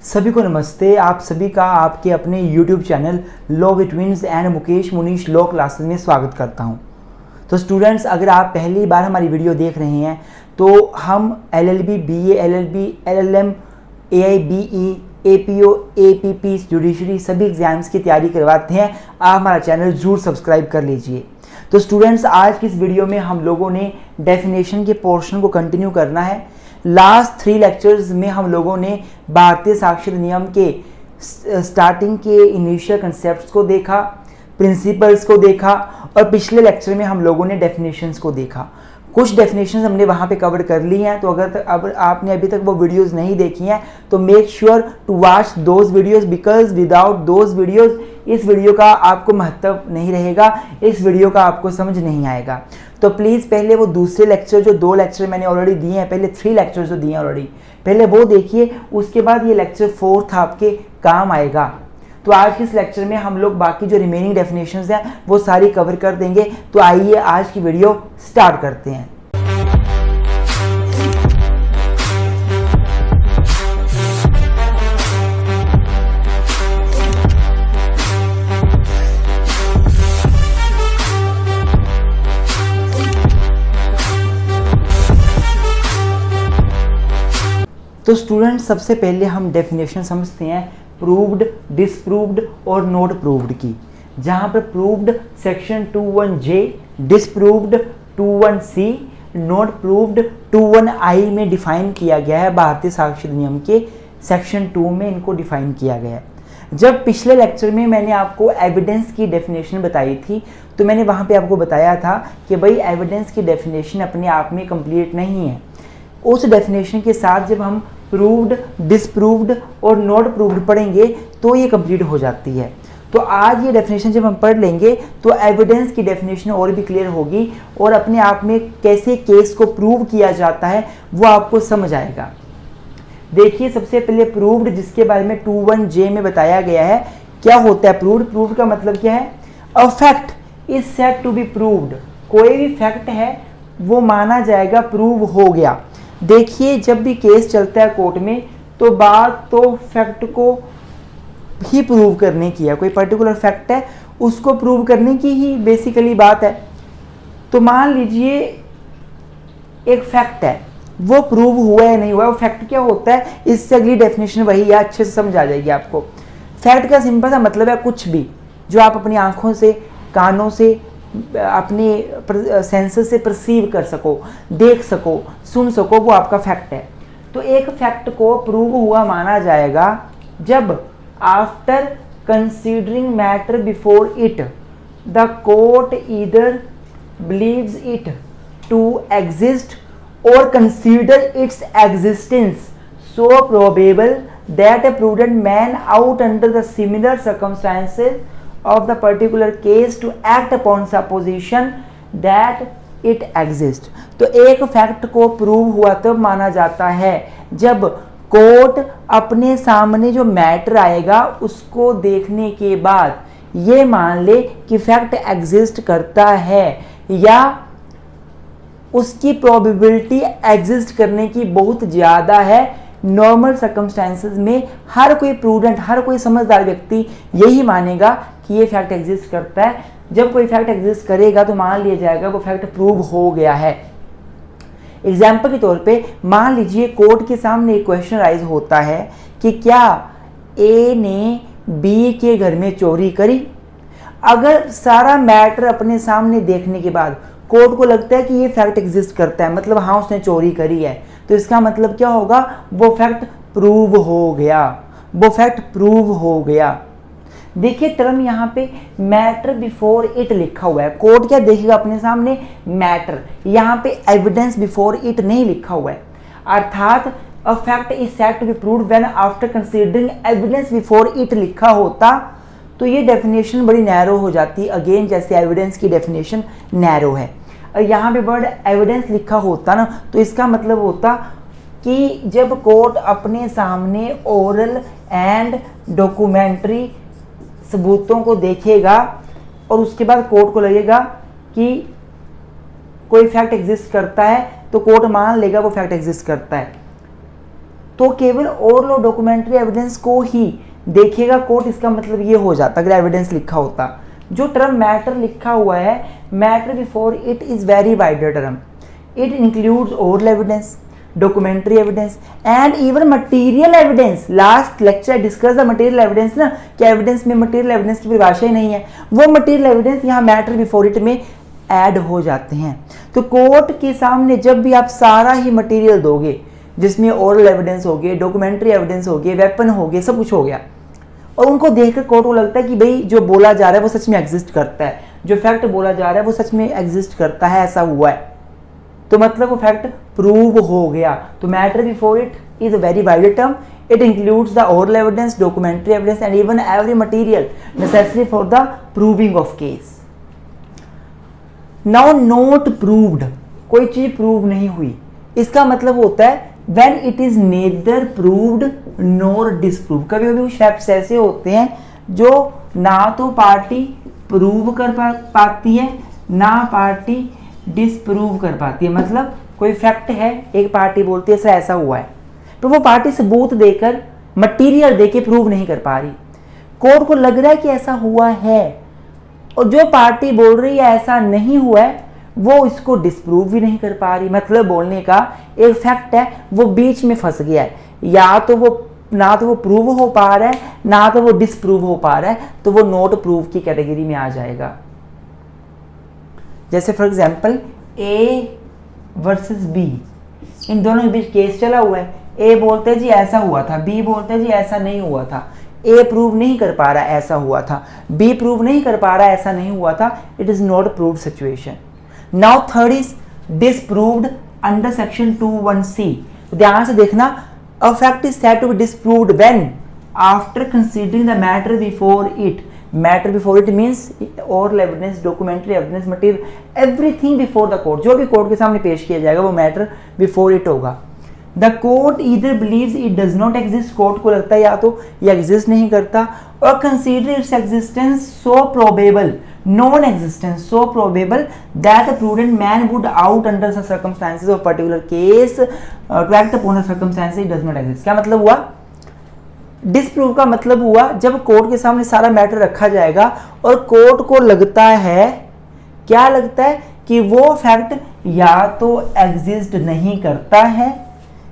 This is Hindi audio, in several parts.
सभी को नमस्ते। आप सभी का आपके अपने YouTube channel law with twins and Mukesh Munish law classes में स्वागत करता हूं। तो स्टूडेंट्स, अगर आप पहली बार हमारी वीडियो देख रहे हैं तो हम LLB, BA, LLB, LLM, AIBE, APO, APP, judiciary सभी एग्जाम्स की तैयारी करवाते हैं। आप हमारा चैनल जरूर सब्सक्राइब कर लीजिए। तो स्टूडेंट्स, आज की इस वीडियो में हम लोगों ने डेफिनेशन के पोर्शन को कंटिन्यू करना है। लास्ट 3 लेक्चर्स में हम लोगों ने भारतीय साक्षर नियम के स्टार्टिंग के इनिशियल कंसेप्ट्स को देखा, प्रिंसिपल्स को देखा और पिछले लेक्चर में हम लोगों ने डेफिनेशंस को देखा। कुछ डेफिनेशंस हमने वहाँ पे कवर कर ली हैं, तो अगर अब आपने अभी तक वो वीडियोस नहीं देखी हैं तो make sure to watch those videos, because without those videos इस वीडियो का आपको महत्व नहीं रहेगा, इस वीडियो का आपको समझ नहीं आएगा। तो प्लीज़ पहले वो दूसरे लेक्चर, जो 2 लेक्चर मैंने ऑलरेडी दिए हैं, पहले 3 लेक्चर जो दिए हैं ऑलरेडी, पहले वो देखिए, उसके बाद ये लेक्चर 4 आपके काम आएगा। तो आज के इस लेक्चर में हम लोग बाकी जो रिमेनिंग डेफिनेशंस हैं वो सारी कवर कर देंगे। तो आइए आज की वीडियो स्टार्ट करते हैं। तो स्टूडेंट, सबसे पहले हम डेफिनेशन समझते हैं प्रूव्ड, डिसप्रूव्ड और नॉट प्रूव्ड की। जहां पर proved section 21J, disproved 21C, not proved 21I में डिफाइन किया गया है। भारतीय साक्षर नियम के सेक्शन 2 में इनको डिफाइन किया गया है। जब पिछले लेक्चर में मैंने आपको एविडेंस की डेफिनेशन बताई थी तो मैंने वहां पे आपको बताया था कि भाई एविडेंस की डेफिनेशन अपने आप में कंप्लीट नहीं है। उस डेफिनेशन के साथ जब हम प्रूव्ड, डिसप्रूव्ड और नॉट प्रूव्ड पढ़ेंगे तो ये कंप्लीट हो जाती है। तो आज ये डेफिनेशन जब हम पढ़ लेंगे तो एविडेंस की डेफिनेशन और भी क्लियर होगी और अपने आप में कैसे केस को प्रूव किया जाता है वो आपको समझ आएगा। देखिए, सबसे पहले प्रूव्ड, जिसके बारे में 21J में बताया गया है। क्या होता है प्रूव्ड? प्रूव्ड का मतलब क्या है? A fact is said to be proved. कोई भी फैक्ट है वो माना जाएगा प्रूव हो गया। देखिए, जब भी केस चलता है कोर्ट में तो बात तो फैक्ट को ही प्रूव करने की है। कोई पर्टिकुलर फैक्ट है उसको प्रूव करने की ही बेसिकली बात है। तो मान लीजिए एक फैक्ट है, वो प्रूव हुआ है नहीं हुआ, वो फैक्ट क्या होता है, इससे अगली डेफिनेशन वही है, अच्छे से समझ आ जाएगी आपको। फैक्ट का सिंपल सा मतलब है कुछ भी जो आप अपनी आंखों से, कानों से, अपने सेंसेस से परसीव कर सको, देख सको, सुन सको, वो आपका फैक्ट है। तो एक फैक्ट को प्रूव हुआ माना जाएगा जब after considering matter before it the court either believes it to exist और consider its existence so probable that a prudent man out under the similar circumstances of the particular case to act upon supposition that it exists। तो एक फैक्ट को प्रूव हुआ तब माना जाता है जब कोर्ट अपने सामने जो मैटर आएगा उसको देखने के बाद ये मान ले कि फैक्ट एग्जिस्ट करता है या उसकी प्रोबेबिलिटी एग्जिस्ट करने की बहुत ज़्यादा है। नॉर्मल सर्कमस्टेंसेस में हर कोई प्रूडेंट, हर कोई समझदार व्यक्ति यही मानेगा कि ये फैक्ट एग्जिस्ट करता है। जब कोई फैक्ट एग्जिस्ट करेगा तो मान लिया जाएगा वो फैक्ट प्रूव हो गया है। एग्जाम्पल के तौर पे मान लीजिए कोर्ट के सामने एक क्वेश्चन राइज होता है कि क्या ए ने बी के घर में चोरी करी। अगर सारा मैटर अपने सामने देखने के बाद कोर्ट को लगता है कि ये फैक्ट एग्जिस्ट करता है, मतलब हाँ उसने चोरी करी है, तो इसका मतलब क्या होगा, वो फैक्ट प्रूव हो गया, वो फैक्ट प्रूव हो गया। देखिए टर्म यहाँ पे मैटर बिफोर इट लिखा हुआ है। कोर्ट क्या देखेगा अपने सामने? मैटर। यहाँ पे एविडेंस बिफोर इट नहीं लिखा हुआ है। अर्थात a fact is said to be proved when after considering evidence before it लिखा होता तो ये डेफिनेशन बड़ी नैरो हो जाती। अगेन जैसे एविडेंस की डेफिनेशन नैरो है, यहाँ पे वर्ड एविडेंस लिखा होता ना तो इसका मतलब होता कि जब कोर्ट अपने सामने ओरल एंड डॉक्यूमेंट्री सबूतों को देखेगा और उसके बाद कोर्ट को लगेगा कि कोई फैक्ट एग्जिस्ट करता है तो कोर्ट मान लेगा वो फैक्ट एग्जिस्ट करता है। तो केवल ओरल और डॉक्यूमेंट्री एविडेंस को ही देखेगा कोर्ट। इसका मतलब ये हो जाता अगर एविडेंस लिखा होता। जो टर्म मैटर लिखा हुआ है, matter before it is very wider term. It includes oral evidence, documentary evidence and even material evidence. Last lecture discuss the material evidence ना, कि एविडेंस में मटेरियल एविडेंस की परिभाषा ही नहीं है। वो मटेरियल एविडेंस यहाँ मैटर बिफोर इट में ऐड हो जाते हैं। तो कोर्ट के सामने जब भी आप सारा ही मटेरियल दोगे, जिसमें ओरल एविडेंस हो गए, डॉक्यूमेंट्री एविडेंस हो गए, वेपन हो गए, सब कुछ हो गया, और उनको देखकर कोर्ट को लगता है कि भाई जो बोला जा रहा है वो सच में एग्जिस्ट करता है, जो फैक्ट बोला जा रहा है वो सच में एग्जिस्ट करता है, ऐसा हुआ है, तो मतलब वो फैक्ट प्रूव हो गया। तो matter before it is a very wide term. It includes the oral evidence, documentary evidence and even every material necessary for the proving of case. Now not proved, कोई चीज प्रूव नहीं हुई, इसका मतलब होता है when it is neither proved nor disproved। कभी कभी कुछ फैक्ट्स ऐसे होते हैं जो ना तो पार्टी प्रूव कर पाती है ना पार्टी डिसप्रूव कर पाती है। मतलब कोई फैक्ट है, एक पार्टी बोलती है ऐसा ऐसा हुआ है, तो वो पार्टी सबूत देकर, मटेरियल देके प्रूव नहीं कर पा रही। कोर्ट को लग रहा है कि ऐसा हुआ है, और जो पार्टी बोल रही है ऐसा नहीं हुआ है, वो इसको डिस्प्रूव भी नहीं कर पा रही। मतलब बोलने का एक फैक्ट है वो बीच में फंस गया है, या तो वो ना तो वो प्रूव हो पा रहा है ना तो वो डिस्प्रूव हो पा रहा है, तो वो नॉट प्रूव की कैटेगरी में आ जाएगा। जैसे for example A versus B, इन दोनों के बीच केस चला हुआ है। ए बोलते जी ऐसा हुआ था, बी बोलते जी ऐसा नहीं हुआ था। ए प्रूव नहीं कर पा रहा ऐसा हुआ था, बी प्रूव नहीं कर पा रहा ऐसा नहीं हुआ था। It is not proved situation. Now third is disproved under section 21C। ध्यान से देखना, a fact is said to be disproved when after considering the matter before it। matter before it means oral evidence, documentary evidence, material, everything before the court। जो भी कोर्ट के सामने पेश किया जाएगा वो matter before it होगा। The court either believes it does not exist, court को लगता है या तो ये एग्जिस्ट नहीं करता, और consider its existence so probable, non-existence so probable that a prudent man would out under the circumstances of particular case to act upon the circumstances it does not exist। क्या मतलब हुआ? डिसप्रूव का मतलब हुआ जब कोर्ट के सामने सारा मैटर रखा जाएगा और कोर्ट को लगता है, क्या लगता है, कि वो फैक्ट या तो एग्जिस्ट नहीं करता है,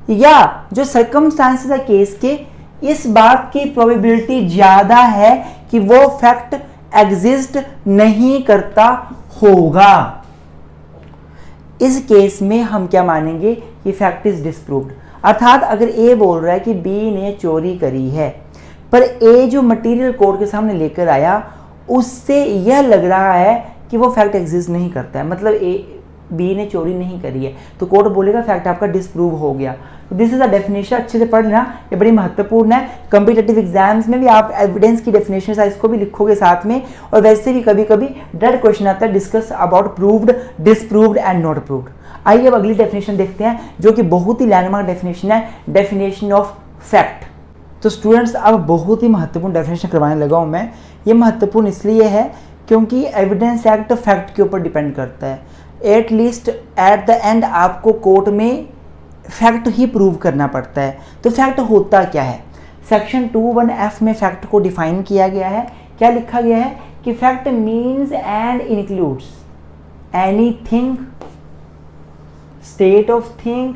या जो सर्कमस्टांसेस है केस के, इस बात की प्रोबेबिलिटी ज्यादा है कि वो फैक्ट एग्जिस्ट नहीं करता होगा। इस केस में हम क्या मानेंगे कि फैक्ट इज डिसप्रूव्ड। अर्थात अगर ए बोल रहा है कि बी ने चोरी करी है, पर ए जो मटेरियल कोर्ट के सामने लेकर आया उससे यह लग रहा है कि वो फैक्ट एग्जिस्ट नहीं करता है, मतलब बी ने चोरी नहीं करी है, तो कोर्ट बोलेगा फैक्ट आपका डिसप्रूव हो गया। तो दिस इज अ डेफिनेशन, अच्छे से पढ़ लेना, ये बड़ी महत्वपूर्ण है। कॉम्पिटिटिव एग्जाम्स में भी आप एविडेंस की डेफिनेशन इसको भी लिखोगे साथ में, और वैसे भी कभी कभी डायरेक्ट क्वेश्चन आता है discuss about proved, disproved and not proved. आइए अब अगली डेफिनेशन देखते हैं जो कि बहुत ही लैंडमार्क डेफिनेशन है, डेफिनेशन ऑफ फैक्ट। तो स्टूडेंट्स अब बहुत ही महत्वपूर्ण डेफिनेशन करवाने लगा हूँ मैं। ये महत्वपूर्ण इसलिए है क्योंकि एविडेंस एक्ट फैक्ट के ऊपर डिपेंड करता है। At least at the end आपको कोर्ट में फैक्ट ही प्रूव करना पड़ता है। तो फैक्ट होता क्या है? सेक्शन 21F में फैक्ट को डिफाइन किया गया है। क्या लिखा गया है कि fact means and includes anything, state of thing,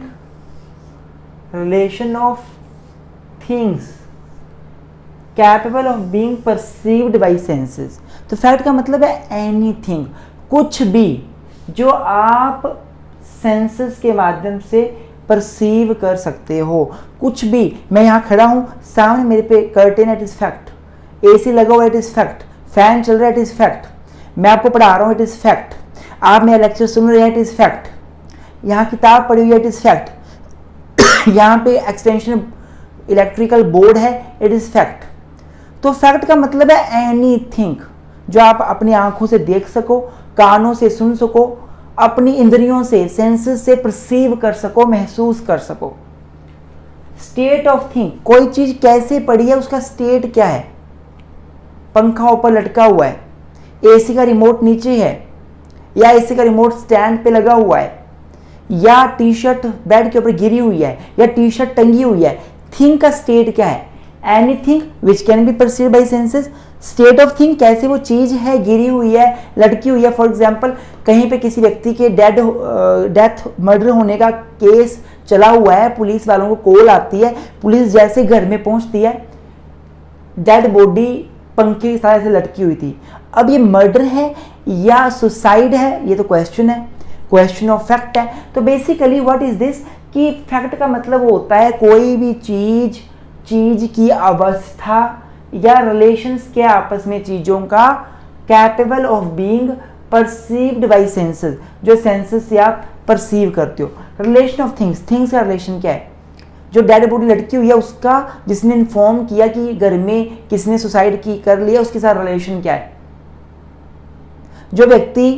relation of things capable of being perceived bye senses. तो फैक्ट का मतलब है एनीथिंग, कुछ भी जो आप सेंसेस के माध्यम से परसीव कर सकते हो, कुछ भी। मैं यहाँ खड़ा हूँ, सामने मेरे पे कर्टेन है, इट इज फैक्ट। एसी लगा हुआ है, इट इज फैक्ट। फैन चल रहा है, इट इज फैक्ट। मैं आपको पढ़ा रहा हूँ, इट इज फैक्ट। आप मेरा लेक्चर सुन रहे हैं, इट इज फैक्ट। यहाँ किताब पढ़ी हुई है, इट इज फैक्ट। यहाँ पे एक्सटेंशन इलेक्ट्रिकल बोर्ड है, इट इज फैक्ट। तो फैक्ट का मतलब है एनीथिंग जो आप अपनी आंखों से देख सको, कानों से सुन सको, अपनी इंद्रियों से, सेंसेस से परसीव कर सको, महसूस कर सको। स्टेट ऑफ थिंग, कोई चीज कैसे पड़ी है, उसका स्टेट क्या है। पंखा ऊपर लटका हुआ है, एसी का रिमोट नीचे है, या एसी का रिमोट स्टैंड पे लगा हुआ है, या टी शर्ट बेड के ऊपर गिरी हुई है, या टी शर्ट टंगी हुई है, थिंग का स्टेट क्या है? Anything which can be perceived bye senses. State of thing कैसे वो चीज है, गिरी हुई है, लटकी हुई है। फॉर एग्जाम्पल कहीं पे किसी व्यक्ति के डेथ मर्डर होने का केस चला हुआ है, पुलिस वालों को कॉल आती है, पुलिस जैसे घर में पहुंचती है, डेड बॉडी पंखे की तरह से लटकी हुई थी। अब ये मर्डर है या सुसाइड है, ये तो क्वेश्चन है, क्वेश्चन ऑफ फैक्ट है। तो बेसिकली व्हाट इज दिस कि फैक्ट का मतलब होता है कोई भी चीज की अवस्था या रिलेशंस के आपस में चीजों का capable of being perceived bye senses, जो सेंसेस से आप परसीव करते हो। रिलेशन ऑफ थिंग्स का रिलेशन क्या है? जो डेड बॉडी लटकी हुई है उसका जिसने इन्फॉर्म किया कि घर में किसने सुसाइड की कर लिया, उसके साथ रिलेशन क्या है? जो व्यक्ति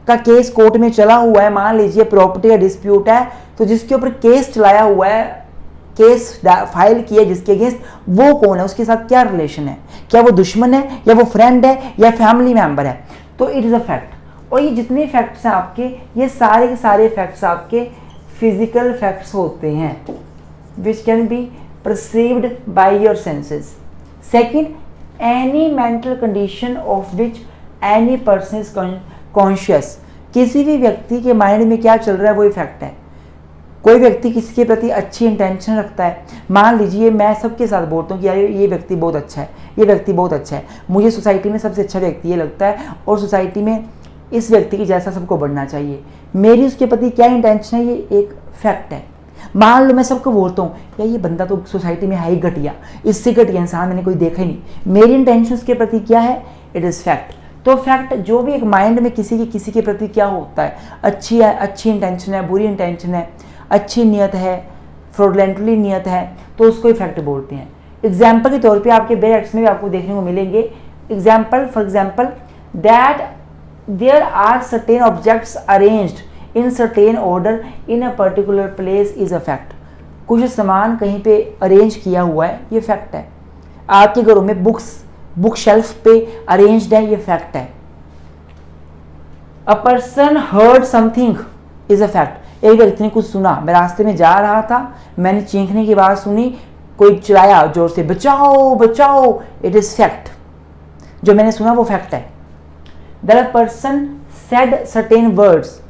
का केस कोर्ट में चला हुआ है, मान लीजिए प्रॉपर्टी का डिस्प्यूट है, तो जिसके ऊपर केस चलाया हुआ है, केस फाइल किया जिसके अगेंस्ट, वो कौन है, उसके साथ क्या रिलेशन है? क्या वो दुश्मन है या वो फ्रेंड है या फैमिली मेंबर है? तो इट इज अ फैक्ट। और ये जितने फैक्ट्स हैं आपके, ये सारे के सारे फैक्ट्स आपके फिजिकल फैक्ट्स होते हैं which can be perceived by your senses. Second, any mental condition of which any person is conscious. किसी भी व्यक्ति के माइंड में क्या चल रहा है वो इफेक्ट है। कोई व्यक्ति किसी के प्रति अच्छी इंटेंशन रखता है, मान लीजिए मैं सबके साथ बोलता हूँ कि यार ये व्यक्ति बहुत अच्छा है, ये व्यक्ति बहुत अच्छा है, मुझे सोसाइटी में सबसे अच्छा व्यक्ति ये लगता है और सोसाइटी में इस व्यक्ति की जैसा सबको बढ़ना चाहिए। मेरी उसके प्रति क्या इंटेंशन है, ये एक फैक्ट है। मान लो मैं सबको बोलता हूँ यार ये बंदा तो सोसाइटी में है ही घटिया, इससे घटिया इंसान मैंने कोई देखा ही नहीं। मेरी इंटेंशन उसके प्रति क्या है? It is fact. तो फैक्ट जो भी एक माइंड में किसी के प्रति क्या होता है, अच्छी इंटेंशन है, बुरी इंटेंशन है, अच्छी नियत है, फ्रॉडलेंटली नियत है, तो उसको इफेक्ट बोलते हैं। एग्जाम्पल के तौर पे आपके बैक्स में भी आपको देखने को मिलेंगे। For example that there are certain objects arranged in certain order in a particular place is a fact. कुछ सामान कहीं पे अरेंज किया हुआ है, ये फैक्ट है। आपके घरों में बुक शेल्फ पे अरेंज्ड है, ये फैक्ट है। A person heard something is a fact. एक व्यक्ति ने कुछ सुना, मैं रास्ते में जा रहा था, मैंने चीखने की आवाज सुनी, कोई चिल्लाया जोर से बचाओ बचाओ, इट इज फैक्ट। जो मैंने सुना वो फैक्ट है। The person said certain words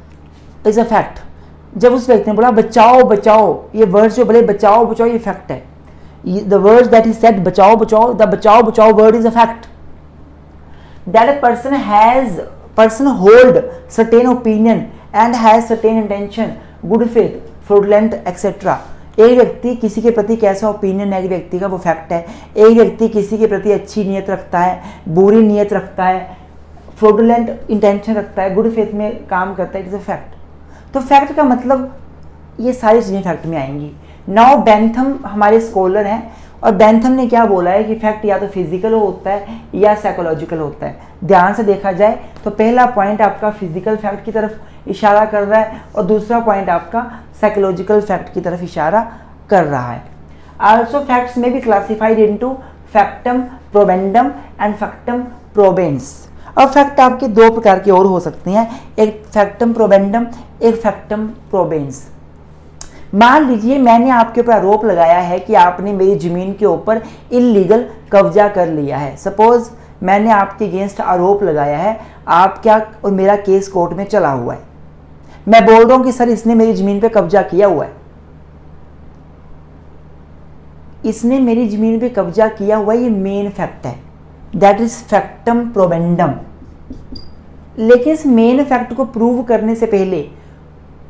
is a fact. जब उस व्यक्ति ने बोला बचाओ बचाओ, ये वर्ड्स जो बोले बचाओ बचाओ, ये फैक्ट है। The words that he said बचाओ बचाओ, द बचाओ बचाओ word is a fact. That a person hold certain opinion and has certain intention, good faith, fraudulent etcetera. एक व्यक्ति किसी के प्रति कैसा ओपिनियन है व्यक्ति का, वो फैक्ट है। एक व्यक्ति किसी के प्रति अच्छी नीयत रखता है, बुरी नीयत रखता है, फ्रॉडलेंट इंटेंशन रखता है, गुड फेथ में काम करता है, इट इज अ फैक्ट। तो फैक्ट का मतलब ये सारी चीज़ें फैक्ट में आएंगी। नाउ बेंथम हमारे स्कॉलर हैं और बेंथम ने क्या बोला है कि फैक्ट या तो फिजिकल होता है या साइकोलॉजिकल होता है। ध्यान से देखा जाए तो पहला पॉइंट आपका फिजिकल फैक्ट की तरफ इशारा कर रहा है और दूसरा पॉइंट आपका साइकोलॉजिकल फैक्ट की तरफ इशारा कर रहा है। आल्सो फैक्ट्स में भी क्लासिफाइड इनटू फैक्टम प्रोबेंडम एंड फैक्टम प्रोबेंस। अब फैक्ट आपके दो प्रकार के और हो सकते हैं, एक फैक्टम प्रोबेंडम, एक फैक्टम प्रोबेंस। मान लीजिए मैंने आपके ऊपर आरोप लगाया है कि आपने मेरी ज़मीन के ऊपर इल्लीगल कब्जा कर लिया है। सपोज मैंने आपके अगेंस्ट आरोप लगाया है, आप क्या और मेरा केस कोर्ट में चला हुआ है, मैं बोल रहा हूं कि सर इसने मेरी ज़मीन पे कब्जा किया हुआ है, इसने मेरी ज़मीन पे कब्जा किया हुआ है, ये मेन फैक्ट है, दैट इज फैक्टम प्रोबेंडम। लेकिन इस मेन फैक्ट को प्रूव करने से पहले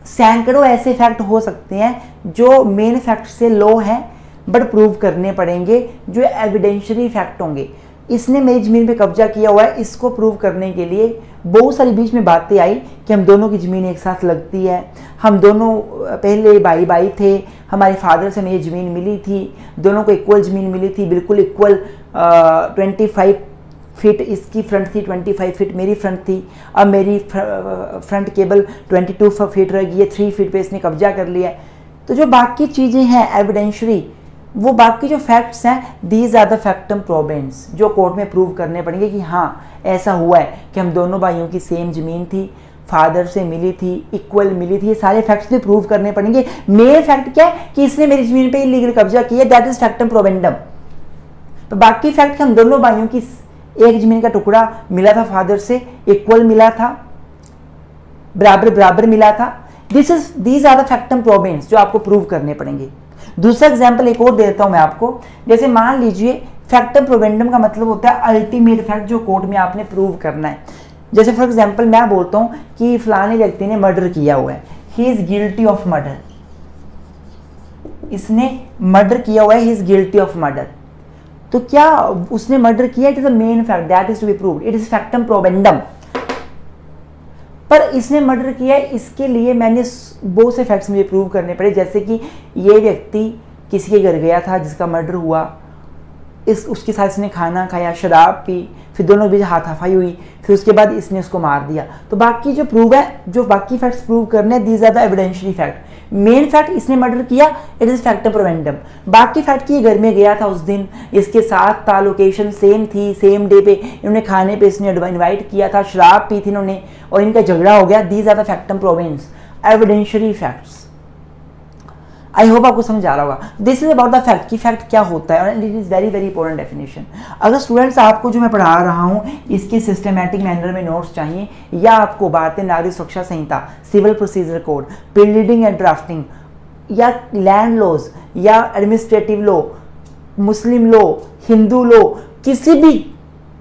सैकड़ों ऐसे फैक्ट हो सकते हैं जो मेन फैक्ट से लो हैं बट प्रूव करने पड़ेंगे, जो एविडेंशियली फैक्ट होंगे। इसने मेरी ज़मीन पे कब्जा किया हुआ है, इसको प्रूव करने के लिए बहुत सारी बीच में बातें आई कि हम दोनों की ज़मीन एक साथ लगती है, हम दोनों पहले भाई भाई थे, हमारे फादर से हमें ज़मीन मिली थी, दोनों को इक्वल ज़मीन मिली थी, बिल्कुल इक्वल। 25 फीट इसकी फ्रंट थी, 25 फीट मेरी फ्रंट थी। अब मेरी फ्रंट केबल 22 फीट रह गई है, 3 फीट पे इसने कब्जा कर लिया है। तो जो बाकी चीज़ें हैं एविडेंशरी, वो बाकी जो फैक्ट्स हैं, दीज आर द फैक्टम प्रोबेंस, जो कोर्ट में प्रूव करने पड़ेंगे कि हाँ ऐसा हुआ है कि हम दोनों भाइयों की सेम ज़मीन थी, फादर से मिली थी, इक्वल मिली थी, ये सारे फैक्ट्स भी प्रूव करने पड़ेंगे। मेन फैक्ट क्या है कि इसने मेरी जमीन पे इलीगल कब्जा किया, दैट इज फैक्टम प्रोबेंडम। तो बाकी फैक्ट हम दोनों भाइयों की एक जमीन का टुकड़ा मिला था फादर से, इक्वल मिला था, बराबर बराबर मिला था, दीज आर द फैक्टम प्रोबेंस जो आपको प्रूव करने पड़ेंगे। दूसरा एग्जाम्पल एक और देता हूं मैं आपको, जैसे मान लीजिए फैक्टम प्रोबेंडम का मतलब होता है अल्टीमेट फैक्ट जो कोर्ट में आपने प्रूव करना है। जैसे फॉर एग्जाम्पल मैं बोलता हूं कि फलाने व्यक्ति ने मर्डर किया हुआ है, he is guilty of murder, इसने मर्डर किया हुआ है, he is guilty of murder. तो क्या उसने मर्डर किया, it is the main fact that is to be proved, it is factum probandum. पर इसने मर्डर किया है, इसके लिए मैंने बहुत से फैक्ट्स मुझे प्रूव करने पड़े, जैसे कि ये व्यक्ति किसी के घर गया था जिसका मर्डर हुआ, उसके साथ इसने खाना खाया, शराब पी, फिर दोनों के बीच हाथापाई हुई, फिर उसके बाद इसने उसको मार दिया। तो बाकी जो प्रूव है, जो बाकी फैक्ट्स प्रूव करने हैं, these are the evidentiary fact. Main fact इसने मर्डर किया, इट इज फैक्टम प्रोबेंडम। बाकी फैक्ट कि ये घर में गया था उस दिन, इसके साथ था, लोकेशन सेम थी, सेम डे पे इन्होंने खाने पे इसने इन्वाइट किया था, शराब पी थी इन्होंने और इनका झगड़ा हो गया, these are the factum probans, evidentiary facts. I hope आपको समझ आ रहा होगा। This is about the fact कि फैक्ट क्या होता है, और it is very very important definition. अगर स्टूडेंट्स आपको जो मैं पढ़ा रहा हूँ इसके सिस्टमैटिक मैनर में नोट्स चाहिए, या आपको भारतीय नागरिक सुरक्षा संहिता, civil procedure code, pleading and drafting, या लैंड लॉज, या administrative law, Muslim law, Hindu law, किसी भी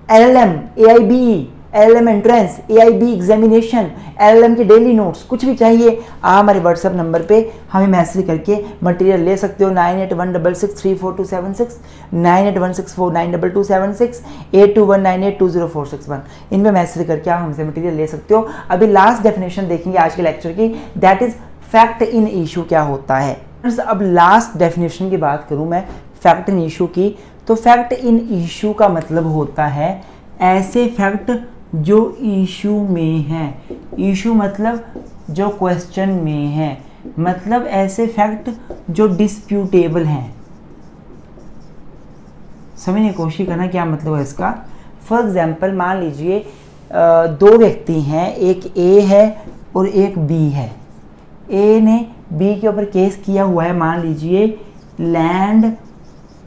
LLM, AIBE, LLM entrance, AIB examination, LLM के डेली नोट्स, कुछ भी चाहिए आप हमारे व्हाट्सएप नंबर पे हमें मैसेज करके मटेरियल ले सकते हो। 9816634276, 9816492276, 8219820461, इन पे मैसेज करके आप हमसे मटेरियल ले सकते हो। अभी लास्ट डेफिनेशन देखेंगे आज के लेक्चर की, that is fact in issue क्या होता है। अब लास्ट डेफिनेशन की बात करूं मैं फैक्ट इन इशू की, तो फैक्ट इन इशू का मतलब होता है ऐसे फैक्ट जो इशू में हैं। इशू मतलब जो क्वेश्चन में है, मतलब ऐसे फैक्ट जो डिस्प्यूटेबल हैं। समझने की कोशिश करना क्या मतलब है इसका। फॉर एग्जाम्पल मान लीजिए दो व्यक्ति हैं, एक A है और एक B है। A ने B के ऊपर केस किया हुआ है, मान लीजिए लैंड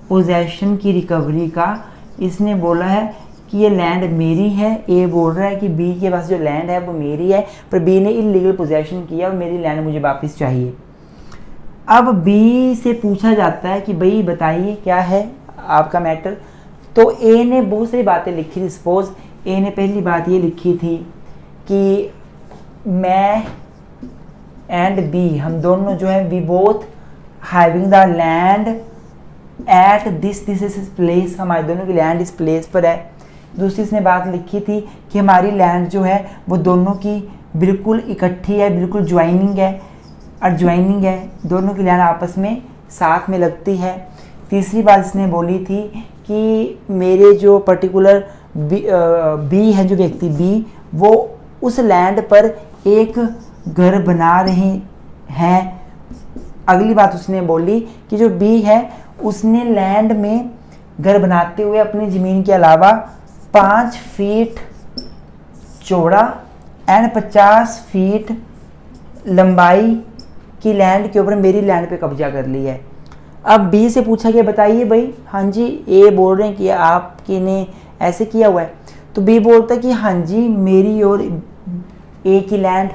पोजेशन की रिकवरी का। इसने बोला है कि ये लैंड मेरी है, ए बोल रहा है कि बी के पास जो लैंड है वो मेरी है, पर बी ने इलीगल पोजेशन किया और मेरी लैंड मुझे वापस चाहिए। अब बी से पूछा जाता है कि भाई बताइए क्या है आपका मैटर। तो ए ने बहुत सारी बातें लिखी थी। सपोज ए ने पहली बात ये लिखी थी कि मैं एंड बी, हम दोनों जो है, we both having the land at this place, हमारे दोनों की लैंड इस प्लेस पर है। दूसरी इसने बात लिखी थी कि हमारी लैंड जो है वो दोनों की बिल्कुल इकट्ठी है, बिल्कुल ज्वाइनिंग है, एडजॉइनिंग है, दोनों की लैंड आपस में साथ में लगती है। तीसरी बात इसने बोली थी कि मेरे जो पर्टिकुलर बी है, जो व्यक्ति बी, वो उस लैंड पर एक घर बना रहे हैं। अगली बात उसने बोली कि जो बी है उसने लैंड में घर बनाते हुए अपनी ज़मीन के अलावा 5 फीट चौड़ा एंड 50 फीट लंबाई की लैंड के ऊपर मेरी लैंड पे कब्जा कर ली है। अब बी से पूछा गया बताइए भाई, हाँ जी ए बोल रहे हैं कि आपके ने ऐसे किया हुआ है। तो बी बोलता है कि हाँ जी मेरी और ए की लैंड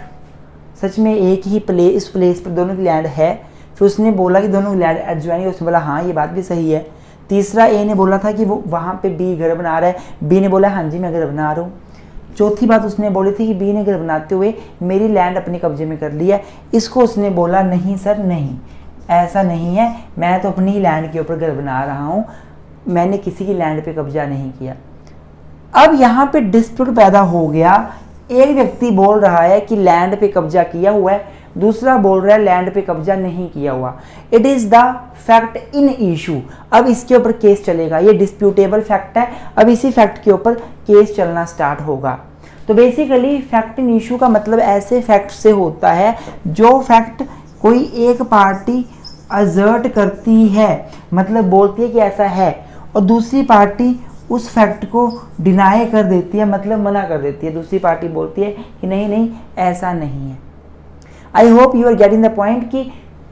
सच में एक ही इस प्लेस पर दोनों की लैंड है। फिर उसने बोला कि दोनों की लैंड एडजॉइनिंग, उसने बोला हाँ ये बात भी सही है। तीसरा ए ने बोला था कि वो वहाँ पे बी घर बना रहा है, बी ने बोला हाँ जी मैं घर बना रहा हूँ। चौथी बात उसने बोली थी कि बी ने घर बनाते हुए मेरी लैंड अपने कब्जे में कर लिया। इसको उसने बोला नहीं सर नहीं, ऐसा नहीं है, मैं तो अपनी ही लैंड के ऊपर घर बना रहा हूँ, मैंने किसी की लैंड पे कब्जा नहीं किया। अब यहाँ पे डिस्प्यूट पैदा हो गया। एक व्यक्ति बोल रहा है कि लैंड पे कब्जा किया हुआ है, दूसरा बोल रहा है लैंड पे कब्जा नहीं किया हुआ। It is the fact in issue. अब इसके ऊपर केस चलेगा, ये डिस्प्यूटेबल फैक्ट है, अब इसी फैक्ट के ऊपर केस चलना स्टार्ट होगा। तो बेसिकली फैक्ट इन इशू का मतलब ऐसे फैक्ट से होता है जो फैक्ट कोई एक पार्टी असर्ट करती है, मतलब बोलती है कि ऐसा है, और दूसरी पार्टी उस फैक्ट को डिनाई कर देती है, मतलब मना कर देती है। दूसरी पार्टी बोलती है कि नहीं नहीं ऐसा नहीं है। I hope you are getting the point कि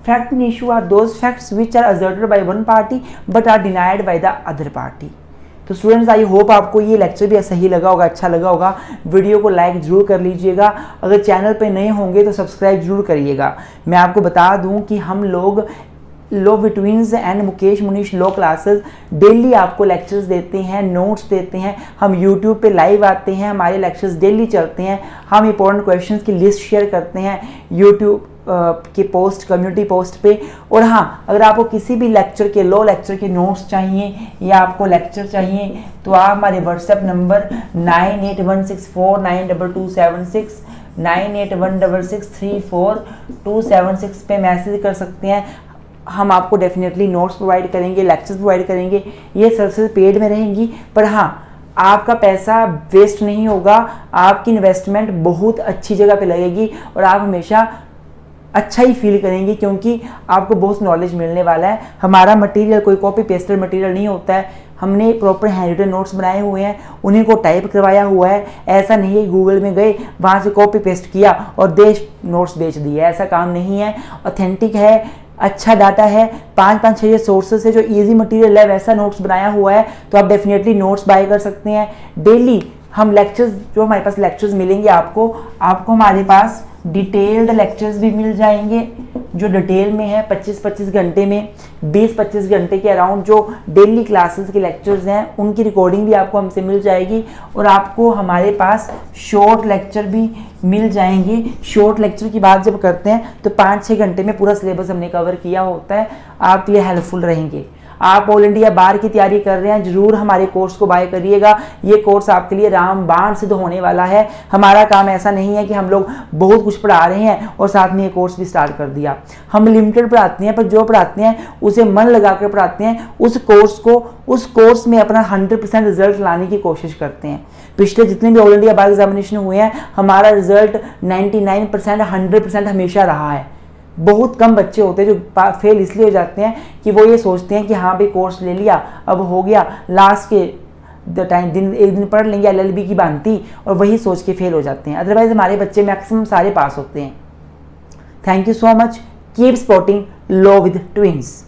fact and issue are those facts which are asserted by one party but are denied by the other party. तो स्टूडेंट्स आई होप आपको ये लेक्चर भी सही लगा होगा, अच्छा लगा होगा। वीडियो को लाइक ज़रूर कर लीजिएगा। अगर चैनल पे नए होंगे तो सब्सक्राइब जरूर करिएगा। मैं आपको बता दूं कि हम लोग law betweens and Mukesh Munish law classes daily आपको लेक्चर्स देते हैं, नोट्स देते हैं। हम यूट्यूब पे लाइव आते हैं, हमारे लेक्चर्स डेली चलते हैं। हम इंपॉर्टेंट क्वेश्चंस की लिस्ट शेयर करते हैं यूट्यूब के पोस्ट, कम्युनिटी पोस्ट पे। और हाँ, अगर आपको किसी भी लेक्चर के, लो लेक्चर के नोट्स चाहिए या आपको लेक्चर चाहिए तो आप हमारे व्हाट्सएप नंबर 9816492276 9816634276 पे मैसेज कर सकते हैं। हम आपको डेफिनेटली नोट्स प्रोवाइड करेंगे, लेक्चर्स प्रोवाइड करेंगे। ये सर्विसेज पेड में रहेंगी, पर हाँ आपका पैसा वेस्ट नहीं होगा, आपकी इन्वेस्टमेंट बहुत अच्छी जगह पे लगेगी और आप हमेशा अच्छा ही फील करेंगे क्योंकि आपको बहुत नॉलेज मिलने वाला है। हमारा मटेरियल कोई कॉपी पेस्टेड मटेरियल नहीं होता है। हमने प्रॉपर हैंड रिटन नोट्स बनाए हुए हैं, उन्हीं को टाइप करवाया हुआ है। ऐसा नहीं है गूगल में गए, वहाँ से कॉपी पेस्ट किया और देश नोट्स बेच दिए, ऐसा काम नहीं है। ऑथेंटिक है, अच्छा डाटा है, 5-6 सोर्सेज से जो इजी मटेरियल है वैसा नोट्स बनाया हुआ है। तो आप डेफिनेटली नोट्स बाय कर सकते हैं। डेली हम लेक्चर्स, जो हमारे पास लेक्चर्स मिलेंगे आपको हमारे पास डिटेल्ड लेक्चर्स भी मिल जाएंगे जो डिटेल में है। 25-25 घंटे में 20-25 घंटे के अराउंड जो डेली क्लासेस के लेक्चर्स हैं उनकी रिकॉर्डिंग भी आपको हमसे मिल जाएगी। और आपको हमारे पास शॉर्ट लेक्चर भी मिल जाएंगे। शॉर्ट लेक्चर की बात जब करते हैं तो 5-6 घंटे में पूरा सिलेबस हमने कवर किया होता है, आपके लिए हेल्पफुल रहेंगे। आप ऑल इंडिया बार की तैयारी कर रहे हैं, जरूर हमारे कोर्स को बाय करिएगा। ये कोर्स आपके लिए रामबाण सिद्ध होने वाला है। हमारा काम ऐसा नहीं है कि हम लोग बहुत कुछ पढ़ा रहे हैं और साथ में ये कोर्स भी स्टार्ट कर दिया। हम लिमिटेड पढ़ाते हैं, पर जो पढ़ाते हैं उसे मन लगा कर पढ़ाते हैं। उस कोर्स में अपना 100% रिजल्ट लाने की कोशिश करते हैं। पिछले जितने भी ऑल इंडिया बार एग्जामिनेशन हुए हैं, हमारा रिजल्ट 99%, 100% हमेशा रहा है। बहुत कम बच्चे होते हैं जो फेल इसलिए हो जाते हैं कि वो ये सोचते हैं कि हाँ भाई कोर्स ले लिया, अब हो गया, लास्ट के एक दिन पढ़ लेंगे LLB की भांति, और वही सोच के फेल हो जाते हैं। अदरवाइज हमारे बच्चे मैक्सिमम सारे पास होते हैं। Thank you so much. Keep sporting law with twins.